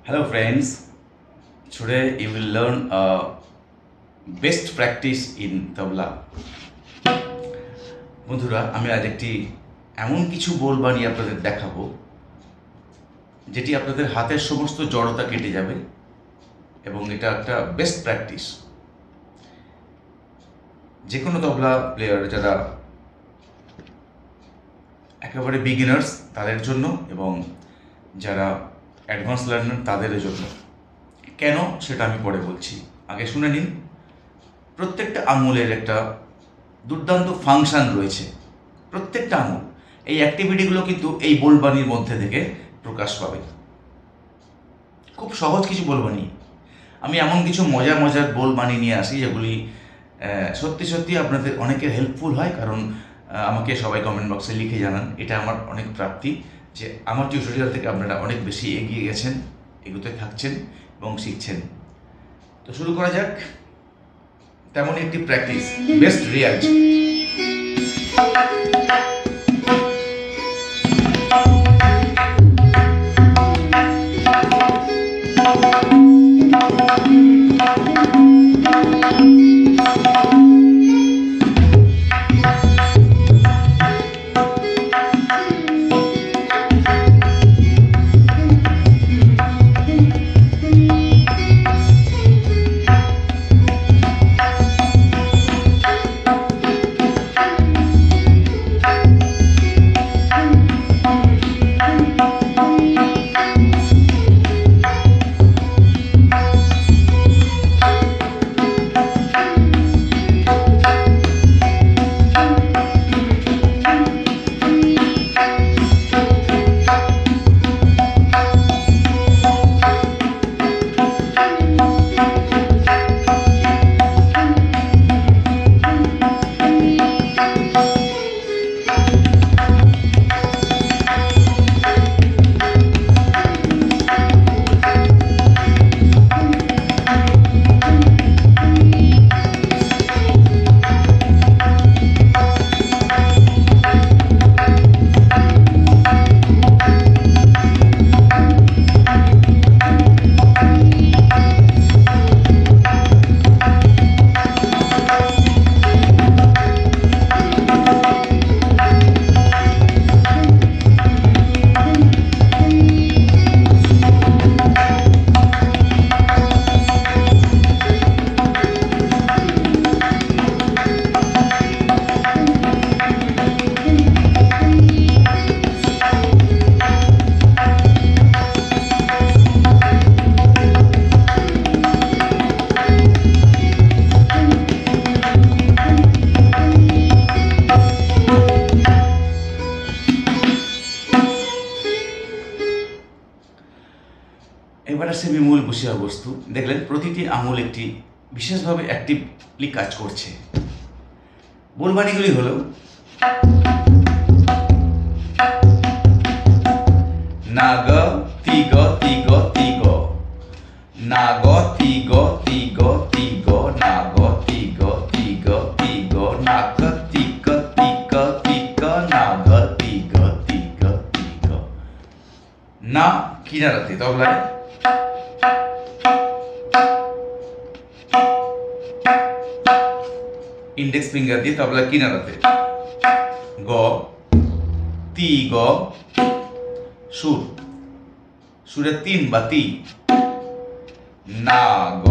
Hello friends, today you will learn a best practice in Tabla. বন্ধুরা, আমি আজ একটি এমন কিছু বোল বানিয়ে আপনাদের দেখাবো যেটি আপনাদের হাতের সমস্ত জড়তা কেটে যাবে এবং এটা একটা বেস্ট প্র্যাকটিস। যে কোনো তবলা প্লেয়ার যারা একেবারে বিগিনার্স তাদের জন্য এবং যারা অ্যাডভান্স লার্নার তাদের জন্য। কেন সেটা আমি পরে বলছি, আগে শুনে নিন। প্রত্যেকটা আঙুলের একটা দুর্দান্ত ফাংশন রয়েছে, প্রত্যেকটা আঙুল। এই অ্যাক্টিভিটিগুলো কিন্তু এই বোলবানির মধ্যে থেকে প্রকাশ পাবে। খুব সহজ কিছু বোলবানি, আমি এমন কিছু মজার বোল বানিয়ে নিয়ে আসি যেগুলি সত্যি সত্যি আপনাদের অনেকের হেল্পফুল হয়। কারণ আমাকে সবাই কমেন্ট বক্সে লিখে জানান, এটা আমার অনেক প্রাপ্তি যে আমার টিউটোরিয়াল থেকে আপনারা অনেক বেশি এগিয়ে গেছেন, এগোতে থাকছেন এবং শিখছেন। তো শুরু করা যাক। তেমনই একটি প্র্যাকটিস, বেস্ট রিয়াজ। এবার আসছে মূল বিষয়বস্তু। দেখলেন প্রতিটি আঙুল একটি বিশেষভাবে অ্যাক্টিভলি কাজ করছে। বোলবানিগুলি হলো না গ তি গ তি গ তি গ, না গ তি গ তি গ তি গ, না গ তি গ তি গ তি গ, না গ তি গ তি গ তি গ, না গ তি গ তি গ তি গ। না কিনারাতে তবলায় ইন্ডেক্স ফিঙ্গার দিয়ে তবলা কিনারাতে গ তি গ, সুর সুরের তিন বা তি, না গ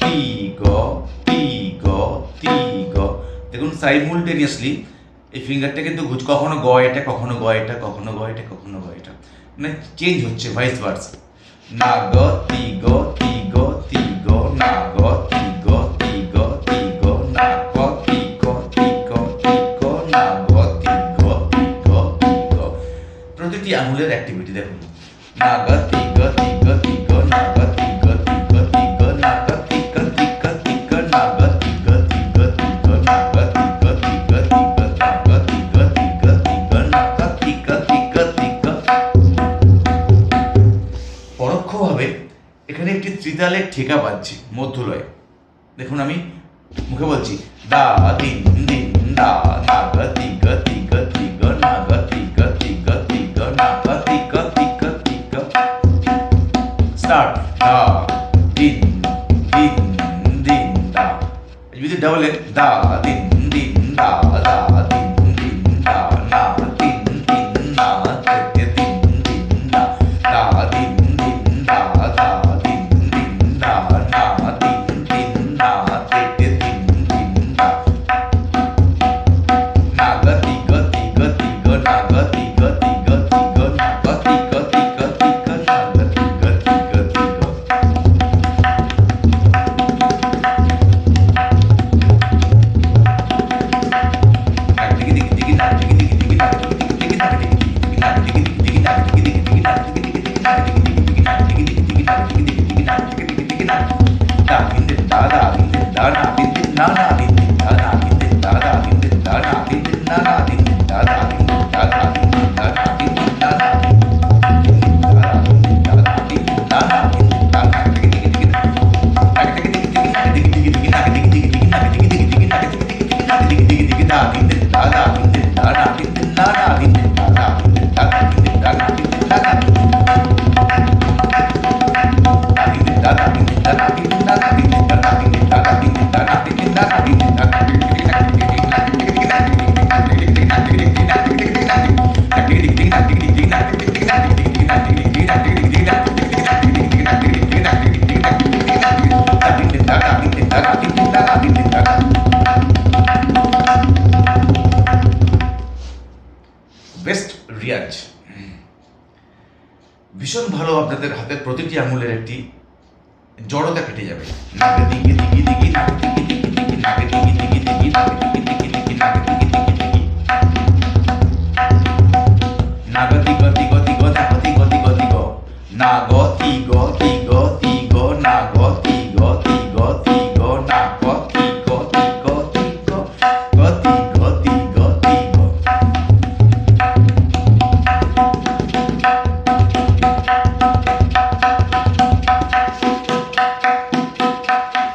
তি গ তি গ তি গ। দেখুন সাইমুলটেনিয়াসলি এই ফিঙ্গারটা কিন্তু কখনো গ এটা, কখনো গ এটা, কখনো গ এটা, কখনো গ এটা, মানে চেঞ্জ হচ্ছে, ভাইস ভার্সা। না গ তি গ তি গ তি গ, না গ তি গ তি গ তি গ, না গ তি গ তি গ তি গ, না গ তি গ তি গ তি গ। প্রতিটি আঙুলের অ্যাক্টিভিটি দেখুন, না গ তি গ তি গ তি গ, না গ তি গ তি গ তি গ, না গ তি গ তি গ তি গ, না গ তি গ তি গ তি গ, না গ তি গ তি গ তি গ, না গ তি গ তি গ তি গ, না গ তি গ তি গ তি গ। পরোক্ষভাবে এখানে একটি ত্রিতালের ঠেকা পাচ্ছি মধ্যলয়ে। দেখুন আমি মুখে বলছি দা দিন দিন দা, না গ তি গ তি গ তি গ, না গ তি গ তি গ তি গ, না গ তি গ তি গ তি গ। স্টার্ট দা দিন দিন দিন দা। যদি দা বলে দা দিন দিন দা দা দিন দিন দা না দিন দিন না তে দিন দিন দা দা দিন দিন দা দা দিন দিন দা না দিন দিন না তে দিন দিন দা। না গতি গতি গতি গ না গতি গতি গতি গ না গতি গতি গতি গ না গতি গতি গতি গ। বেস্ট রিয়াজ। ভীষণ ভালো, আপনাদের হাতের প্রতিটি আঙুলের একটি জড়তা কেটে যাবে। নাকে দিকে দিকে দিকে নাকে দিকে দিকে দিকে নাকে দিকে দিকে দিকে নাকে দিকে দিকে দিকে নাকে দিকে দিকে দিকে না গতি গতি গতি গ না গতি গতি গতি গ না গতি গতি গতি গ না গতি গতি গতি গ না গতি গতি গতি গ গতি গতি গতি গ।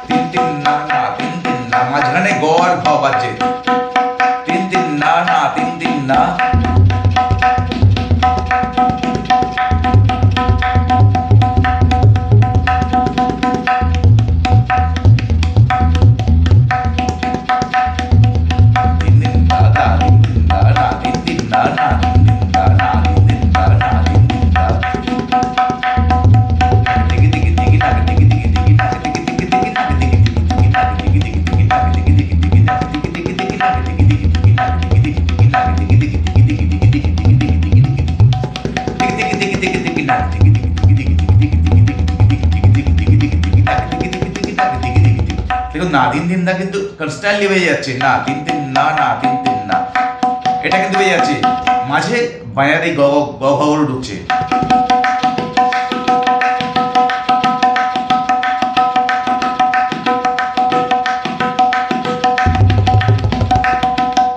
তিন তিন না না তিন তিন না, মাঝখানে গ আর ঘ বাজে। তিন তিন না না তিন তিন না। দেখুন না দিন দিন না কিন্তু কনস্ট্যান্টলি বেজে যাচ্ছে। না তিন তিন না না তিন তিন না, এটা কিন্তু বেজে যাচ্ছে। মাঝে বায়ারে গ গ গ গুলো ঢুকছে।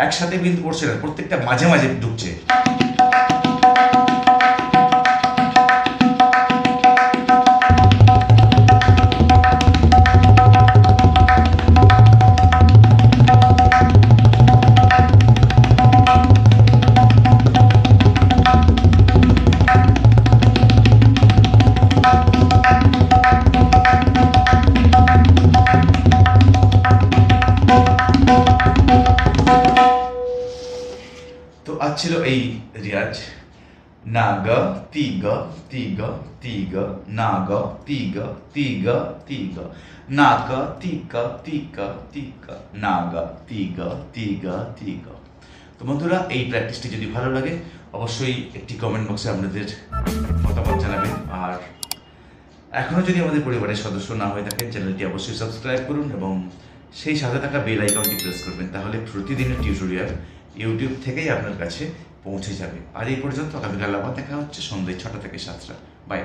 একসাথে কিন্তু পড়ছে না, প্রত্যেকটা মাঝে মাঝে ঢুকছে। আজ ছিল এই রিয়াজ। না গ তি গ তি গ তি গ না গ তি গ তি গ তি গ না গ তি গ তি গ তি গ না গ তি গ তি গ তি গ। তো বন্ধুরা, এই প্র্যাকটিসটি যদি ভালো লাগে অবশ্যই একটি কমেন্ট বক্সে আপনাদের মতামত জানাবেন। আর এখনও যদি আমাদের পরিবারের সদস্য না হয়ে থাকেন, চ্যানেলটি অবশ্যই সাবস্ক্রাইব করুন এবং সেই সাথে থাকা বেল আইকনটি প্রেস করবেন। তাহলে প্রতিদিনের টিউটোরিয়াল ইউটিউব থেকেই আপনার কাছে পৌঁছে যাবে। আর এই পর্যন্ত আগামীকাল আবার দেখা হচ্ছে সন্ধ্যে 6টা থেকে 7টা। বাই।